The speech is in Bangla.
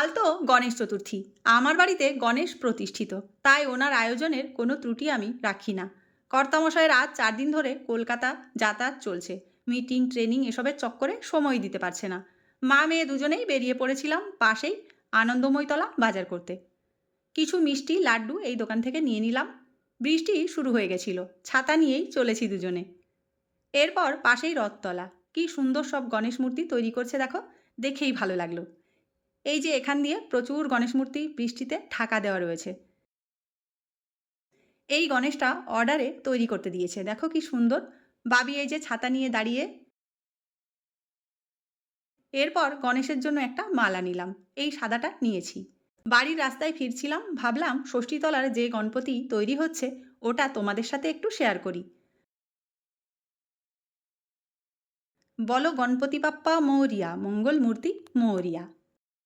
কাল তো গণেশ চতুর্থী। আমার বাড়িতে গণেশ প্রতিষ্ঠিত, তাই ওনার আয়োজনের কোনো ত্রুটি আমি রাখি না। কর্তামশায়ের আজ 4 দিন ধরে কলকাতা যাতায়াত চলছে। মিটিং ট্রেনিং এসবের চক্করে সময় দিতে পারছে না। মা মেয়ে দুজনেই বেরিয়ে পড়েছিলাম পাশেই আনন্দময়ীতলা বাজার করতে। কিছু মিষ্টি লাড্ডু এই দোকান থেকে নিয়ে নিলাম। বৃষ্টি শুরু হয়ে গেছিল, ছাতা নিয়েই চলেছি দুজনে। এরপর পাশেই রথতলা, কি সুন্দর সব গণেশ মূর্তি তৈরি করছে দেখো, দেখেই ভালো লাগলো। এই যে এখান দিয়ে প্রচুর গণেশ মূর্তি বৃষ্টিতে ঢাকা দেওয়া রয়েছে। এই গণেশটা অর্ডারে তৈরি করতে দিয়েছে, দেখো কি সুন্দর। বাবি এই যে ছাতা নিয়ে দাঁড়িয়ে। এরপর গণেশের জন্য একটা মালা নিলাম, এই সাদাটা নিয়েছি। বাড়ির রাস্তায় ফিরছিলাম, ভাবলাম ষষ্ঠীতলার যে গণপতি তৈরি হচ্ছে ওটা তোমাদের সাথে একটু শেয়ার করি। বলো গণপতি বাপ্পা মৌরিয়া, মঙ্গল মূর্তি মৌরিয়া।